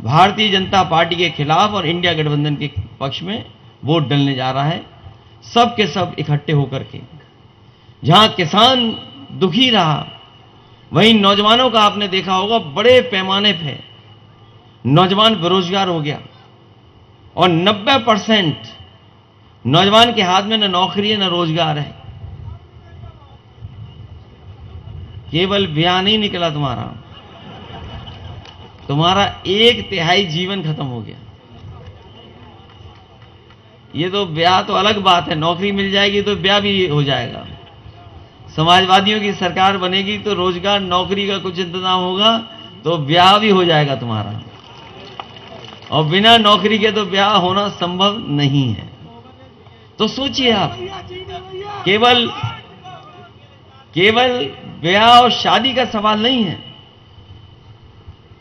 Bharatiya Janata party के खिलाफ और इंडिया गठबंधन के पक्ष में वोट डलने जा रहा है, सब के सब इकट्ठे होकर के। जहां किसान दुखी रहा, वहीं नौजवानों का आपने देखा होगा बड़े पैमाने पे नौजवान बेरोजगार हो गया और 90% नौजवान के हाथ में न नौकरी है न रोजगार है। केवल ब्याह नहीं निकला तुम्हारा 1/3 जीवन खत्म हो गया। ये तो ब्याह तो अलग बात है, नौकरी मिल जाएगी तो ब्याह भी हो जाएगा। समाजवादियों की सरकार बनेगी तो रोजगार नौकरी का कुछ इंतजाम होगा तो ब्याह भी हो जाएगा तुम्हारा, और बिना नौकरी के तो ब्याह होना संभव नहीं है। तो सोचिए आप, केवल ब्याह और शादी का सवाल नहीं है।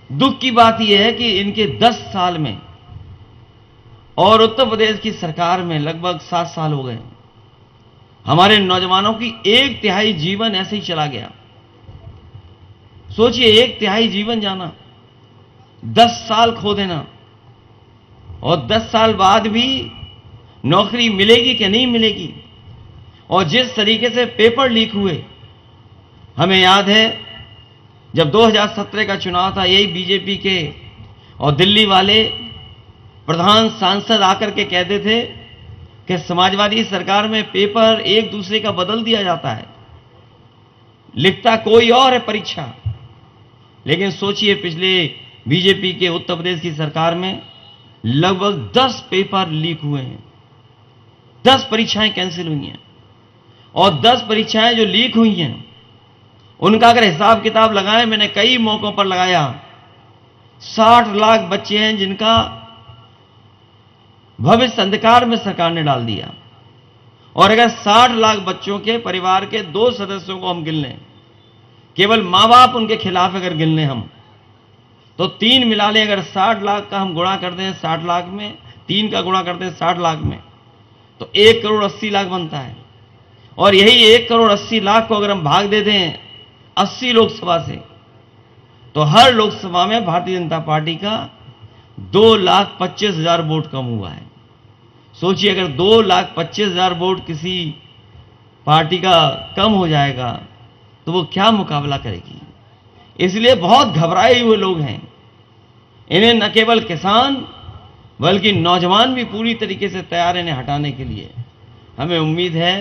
दुख की बात यह है कि इनके 10 साल में और उत्तर प्रदेश की सरकार में लगभग 7 साल हो गए, हमारे नौजवानों की 1/3 जीवन ऐसे ही चला गया। सोचिए, 1/3 जीवन जाना, 10 साल खो देना, और 10 साल बाद भी नौकरी मिलेगी कि नहीं मिलेगी। और जिस तरीके से पेपर लीक हुए, हमें याद है जब 2017 का चुनाव था, यही बीजेपी के और दिल्ली वाले प्रधान सांसद आकर के कहते थे कि समाजवादी सरकार में पेपर एक दूसरे का बदल दिया जाता है, लिखता कोई और है परीक्षा। लेकिन सोचिए, पिछले बीजेपी के उत्तर प्रदेश की सरकार में लगभग 10 पेपर लीक हुए हैं, 10 परीक्षाएं कैंसिल हुई हैं, और 10 परीक्षाएं जो लीक हुई हैं उनका अगर हिसाब किताब लगाएं, मैंने कई मौकों पर लगाया, 60 लाख बच्चे हैं जिनका भविष्य अंधकार में सरकार ने डाल दिया। और अगर 60 लाख बच्चों के परिवार के 2 सदस्यों को हम गिन लें, केवल मां बाप उनके खिलाफ अगर गिन लें हम, तो 3 मिला लें, अगर 60 लाख का हम गुणा कर दें 60 लाख में, 3 का गुणा करते हैं 60 लाख में, तो 1 करोड़ 80 लाख बनता है। और यही 1 करोड़ 80 लाख को अगर हम भाग दे दें 80 लोकसभा से, तो हर लोकसभा में भारतीय जनता पार्टी का 2,25,000 वोट कम हुआ है। सोचिए, अगर 2,25,000 वोट किसी पार्टी का कम हो जाएगा तो वो क्या मुकाबला करेगी। इसलिए बहुत घबराए हुए लोग हैं। इन्हें न केवल किसान बल्कि नौजवान भी पूरी तरीके से तैयार हैं इन्हें हटाने के लिए। हमें उम्मीद है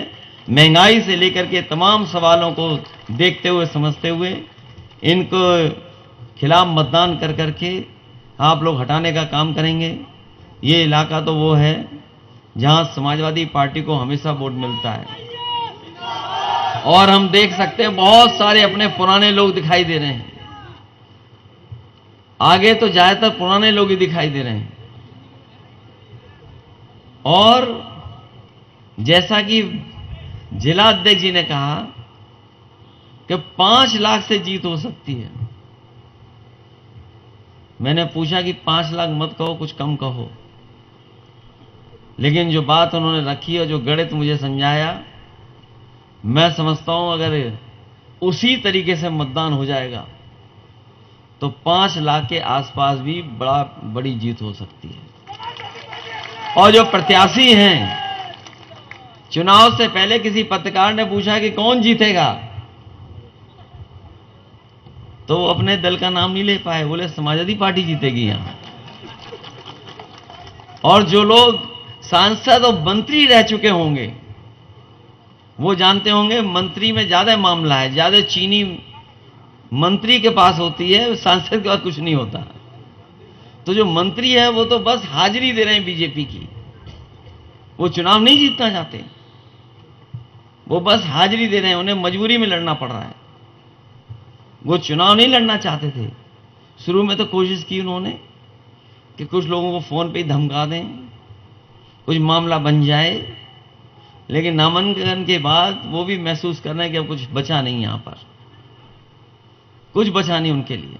महंगाई से लेकर के तमाम सवालों को देखते हुए, समझते हुए, इनको खिलाफ मतदान कर करके आप लोग हटाने का काम करेंगे। ये इलाका तो वो है जहां समाजवादी पार्टी को हमेशा वोट मिलता है, और हम देख सकते हैं बहुत सारे अपने पुराने लोग दिखाई दे रहे हैं। आगे तो ज्यादातर पुराने लोग ही दिखाई दे रहे हैं। और जैसा कि जिला अध्यक्ष जी ने कहा कि 5 लाख से जीत हो सकती है, मैंने पूछा कि 5 लाख मत कहो, कुछ कम कहो। लेकिन जो बात उन्होंने रखी और जो गणित मुझे समझाया, मैं समझता हूं अगर उसी तरीके से मतदान हो जाएगा तो 5 लाख के आसपास भी बड़ी जीत हो सकती है। और जो प्रत्याशी हैं, चुनाव से पहले किसी पत्रकार ने पूछा कि कौन जीतेगा, तो वो अपने दल का नाम नहीं ले पाए, बोले समाजवादी पार्टी जीतेगी यहां। और जो लोग सांसद और मंत्री रह चुके होंगे वो जानते होंगे मंत्री में ज्यादा मामला है, ज्यादा चीनी मंत्री के पास होती है, सांसद के पास कुछ नहीं होता। तो जो मंत्री है वो तो बस हाजिरी दे रहे हैं बीजेपी की, वो चुनाव नहीं जीतना चाहते, वो बस हाजिरी दे रहे हैं, उन्हें मजबूरी में लड़ना पड़ रहा है। वो चुनाव नहीं लड़ना चाहते थे। शुरू में तो कोशिश की उन्होंने कि कुछ लोगों को फोन पे ही धमका दें, कुछ मामला बन जाए, लेकिन नामांकन के बाद वो भी महसूस कर रहे हैं कि अब कुछ बचा नहीं, यहां पर कुछ बचा नहीं उनके लिए।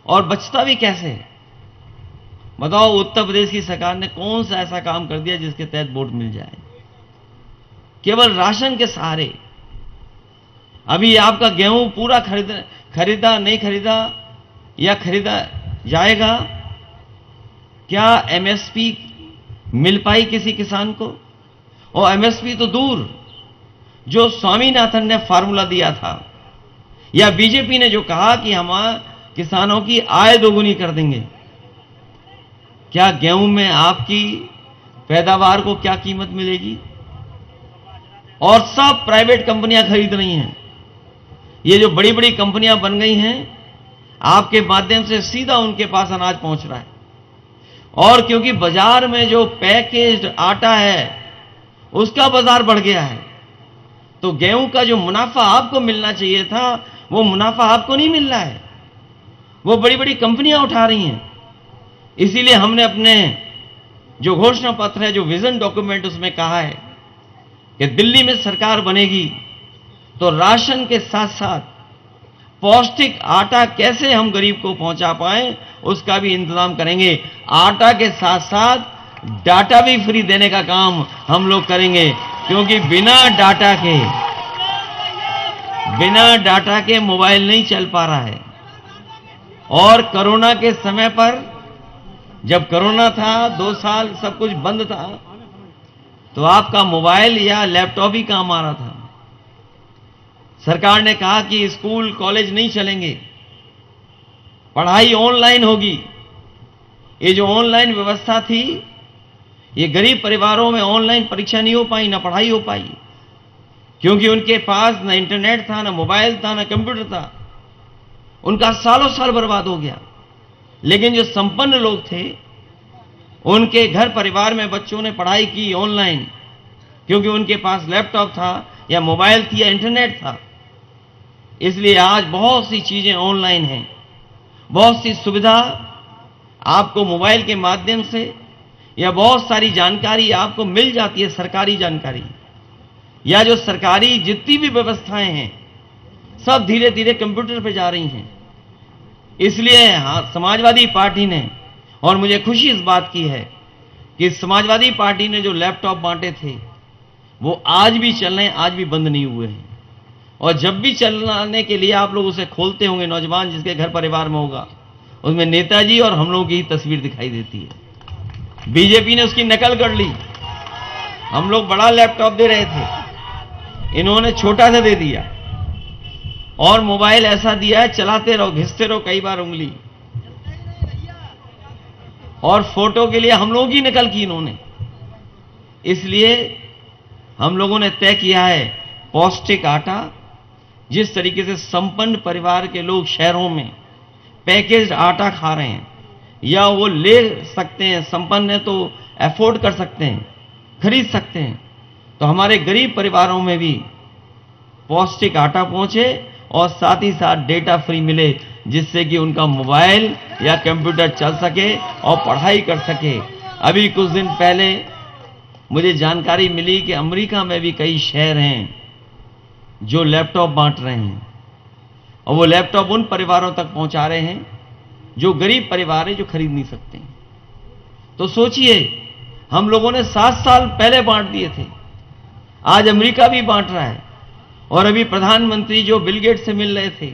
और बचता भी कैसे, बताओ, उत्तर प्रदेश की सरकार ने कौन सा ऐसा काम कर दिया जिसके तहत वोट मिल जाए? केवल राशन के सहारे। अभी आपका गेहूं पूरा खरीदा नहीं खरीदा या खरीदा जाएगा, क्या एमएसपी मिल पाई किसी किसान को? और एमएसपी तो दूर, जो स्वामीनाथन ने फार्मूला दिया था या बीजेपी ने जो कहा कि हम किसानों की आय दोगुनी कर देंगे, क्या गेहूं में आपकी पैदावार को क्या कीमत मिलेगी? और सब प्राइवेट कंपनियां खरीद रही हैं। ये जो बड़ी बड़ी कंपनियां बन गई हैं, आपके माध्यम से सीधा उनके पास अनाज पहुंच रहा है। और क्योंकि बाजार में जो पैकेज्ड आटा है उसका बाजार बढ़ गया है, तो गेहूं का जो मुनाफा आपको मिलना चाहिए था वो मुनाफा आपको नहीं मिल रहा है, वो बड़ी बड़ी कंपनियां उठा रही हैं। इसीलिए हमने अपने जो घोषणा पत्र है, जो विजन डॉक्यूमेंट, उसमें कहा है कि दिल्ली में सरकार बनेगी तो राशन के साथ साथ पौष्टिक आटा कैसे हम गरीब को पहुंचा पाएं उसका भी इंतजाम करेंगे। आटा के साथ साथ डाटा भी फ्री देने का काम हम लोग करेंगे, क्योंकि बिना डाटा के मोबाइल नहीं चल पा रहा है। और कोरोना के समय पर, जब कोरोना था 2 साल सब कुछ बंद था, तो आपका मोबाइल या लैपटॉप ही काम आ रहा था। सरकार ने कहा कि स्कूल कॉलेज नहीं चलेंगे, पढ़ाई ऑनलाइन होगी। ये जो ऑनलाइन व्यवस्था थी, ये गरीब परिवारों में ऑनलाइन परीक्षा नहीं हो पाई, ना पढ़ाई हो पाई, क्योंकि उनके पास ना इंटरनेट था, ना मोबाइल था, ना कंप्यूटर था। उनका सालों साल बर्बाद हो गया। लेकिन जो संपन्न लोग थे, उनके घर परिवार में बच्चों ने पढ़ाई की ऑनलाइन, क्योंकि उनके पास लैपटॉप था या मोबाइल थी या इंटरनेट था। इसलिए आज बहुत सी चीजें ऑनलाइन हैं, बहुत सी सुविधा आपको मोबाइल के माध्यम से या बहुत सारी जानकारी आपको मिल जाती है, सरकारी जानकारी या जो सरकारी जितनी भी व्यवस्थाएं हैं सब धीरे धीरे कंप्यूटर पे जा रही हैं। इसलिए समाजवादी पार्टी ने, और मुझे खुशी इस बात की है कि समाजवादी पार्टी ने जो लैपटॉप बांटे थे वो आज भी चल रहे हैं, आज भी बंद नहीं हुए हैं। और जब भी चलाने के लिए आप लोग उसे खोलते होंगे, नौजवान जिसके घर परिवार में होगा, उसमें नेताजी और हम लोगों की तस्वीर दिखाई देती है। बीजेपी ने उसकी नकल कर ली। हम लोग बड़ा लैपटॉप दे रहे थे, इन्होंने छोटा सा दे दिया और मोबाइल ऐसा दिया है चलाते रहो, घिसते रहो कई बार उंगली। और फोटो के लिए हम लोगों की नकल की इन्होंने। इसलिए हम लोगों ने तय किया है पौष्टिक आटा, जिस तरीके से संपन्न परिवार के लोग शहरों में पैकेज्ड आटा खा रहे हैं या वो ले सकते हैं, संपन्न है तो अफोर्ड कर सकते हैं, खरीद सकते हैं, तो हमारे गरीब परिवारों में भी पौष्टिक आटा पहुंचे और साथ ही साथ डेटा फ्री मिले, जिससे कि उनका मोबाइल या कंप्यूटर चल सके और पढ़ाई कर सके। अभी कुछ दिन पहले मुझे जानकारी मिली कि अमेरिका में भी कई शहर हैं जो लैपटॉप बांट रहे हैं, और वो लैपटॉप उन परिवारों तक पहुंचा रहे हैं जो गरीब परिवार है, जो खरीद नहीं सकते। तो सोचिए, हम लोगों ने 7 साल पहले बांट दिए थे, आज अमेरिका भी बांट रहा है। और अभी प्रधानमंत्री जो बिल गेट्स से मिल रहे थे,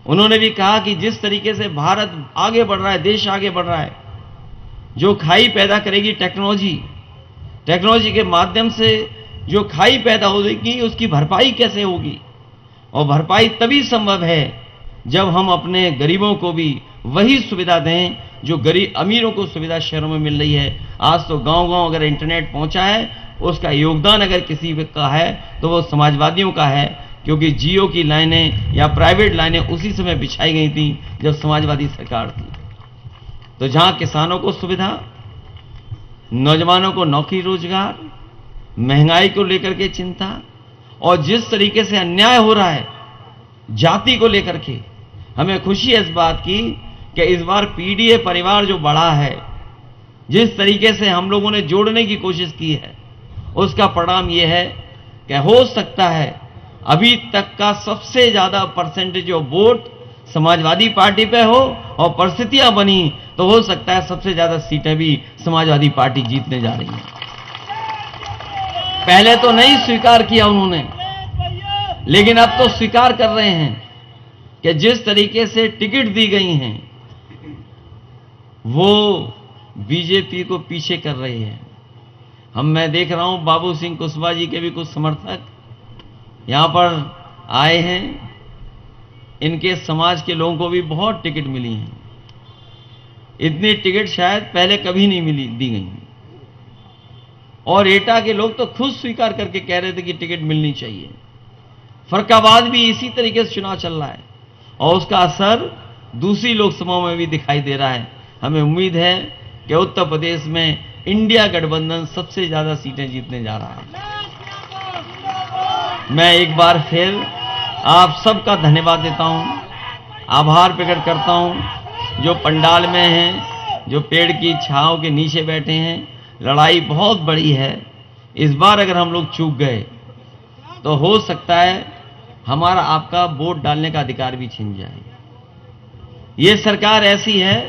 उन्होंने भी कहा कि जिस तरीके से भारत आगे बढ़ रहा है, देश आगे बढ़ रहा है, जो खाई पैदा करेगी टेक्नोलॉजी के माध्यम से जो खाई पैदा होगी उसकी भरपाई कैसे होगी? और भरपाई तभी संभव है जब हम अपने गरीबों को भी वही सुविधा दें जो गरीब अमीरों को सुविधा शहरों में मिल रही है। आज तो गांव-गांव अगर इंटरनेट पहुंचा है, उसका योगदान अगर किसी का है तो वो समाजवादियों का है, क्योंकि जियो की लाइनें या प्राइवेट लाइनें उसी समय बिछाई गई थी जब समाजवादी सरकार थी। तो जहां किसानों को सुविधा, नौजवानों को नौकरी रोजगार, महंगाई को लेकर के चिंता, और जिस तरीके से अन्याय हो रहा है जाति को लेकर के, हमें खुशी है इस बात की कि इस बार पीडीए परिवार जो बढ़ा है, जिस तरीके से हम लोगों ने जोड़ने की कोशिश की है, उसका परिणाम यह है कि हो सकता है अभी तक का सबसे ज्यादा percentage of vote Samajwadi party पे हो, और परिस्थितियां बनी तो हो सकता है सबसे ज्यादा सीटें भी समाजवादी पार्टी जीतने जा रही है। पहले तो नहीं स्वीकार किया उन्होंने, लेकिन अब तो स्वीकार कर रहे हैं कि जिस तरीके से टिकट दी गई हैं, वो बीजेपी को पीछे कर रही है। मैं देख रहा हूं बाबू सिंह कुशवाहा जी के भी कुछ समर्थक यहां पर आए हैं। इनके समाज के लोगों को भी बहुत टिकट मिली हैं। इतनी टिकट शायद पहले कभी नहीं दी गई। और एटा के लोग तो खुद स्वीकार करके कह रहे थे कि टिकट मिलनी चाहिए। फर्रुखाबाद भी इसी तरीके से चुनाव चल रहा है और उसका असर दूसरी लोकसभाओं में भी दिखाई दे रहा है। हमें उम्मीद है कि उत्तर प्रदेश में इंडिया गठबंधन सबसे ज्यादा सीटें जीतने जा रहा है। मैं एक बार फिर आप सबका धन्यवाद देता हूं, आभार प्रकट करता हूं। जो पंडाल में हैं, जो पेड़ की छांव के नीचे बैठे हैं, लड़ाई बहुत बड़ी है। इस बार अगर हम लोग चूक गए तो हो सकता है हमारा आपका वोट डालने का अधिकार भी छिन जाए। ये सरकार ऐसी है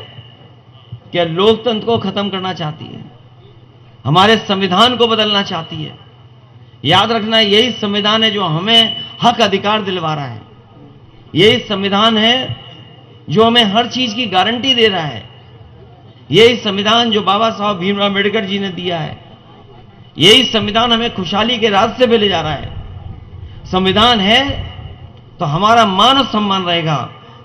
कि लोकतंत्र को खत्म करना चाहती है, हमारे संविधान को बदलना चाहती है। याद रखना, यही संविधान है जो हमें हक अधिकार दिलवा रहा है। यही संविधान है जो हमें हर चीज की गारंटी दे रहा है। यही संविधान जो बाबा साहब भीमराव अम्बेडकर जी ने दिया है। यही संविधान हमें खुशहाली के रास्ते पे ले जा रहा है। संविधान है तो हमारा मान और सम्मान रहेगा।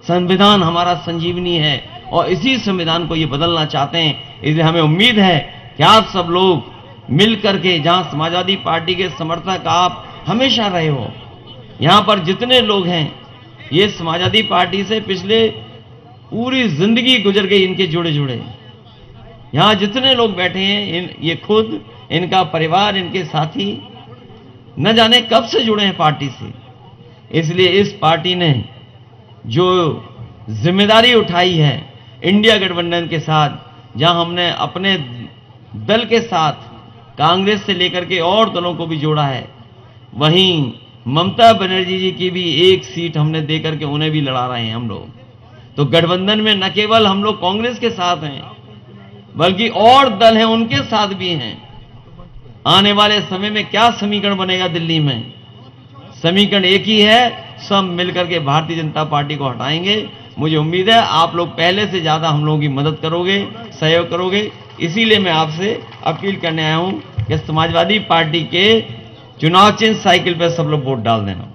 संविधान हमारा संजीवनी है और इसी संविधान को ये बदलना चाहते हैं। इसलिए हमें उम्मीद है कि आप सब लोग मिल करके, जहां समाजवादी पार्टी के समर्थक आप हमेशा रहे हो, यहां पर जितने लोग हैं ये समाजवादी पार्टी से पिछले पूरी जिंदगी गुजर गई, इनके जुड़े जुड़े। यहां जितने लोग बैठे हैं ये खुद, इनका परिवार, इनके साथी न जाने कब से जुड़े हैं पार्टी से। इसलिए इस पार्टी ने जो जिम्मेदारी उठाई है इंडिया गठबंधन के साथ, जहां हमने अपने दल के साथ कांग्रेस से लेकर के और दलों को भी जोड़ा है, वहीं ममता बनर्जी जी की भी एक सीट हमने देकर के उन्हें भी लड़ा रहे हैं हम लोग। तो गठबंधन में न केवल हम लोग कांग्रेस के साथ हैं, बल्कि और दल हैं उनके साथ भी हैं। आने वाले समय में क्या समीकरण बनेगा दिल्ली में? समीकरण एक ही है, सब मिलकर के भारतीय जनता पार्टी को हटाएंगे। मुझे उम्मीद है आप लोग पहले से ज्यादा हम लोगों की मदद करोगे, सहयोग करोगे। इसीलिए मैं आपसे अपील करने आया हूं कि समाजवादी पार्टी के चुनाव चिन्ह साइकिल पर सब लोग वोट डाल देना।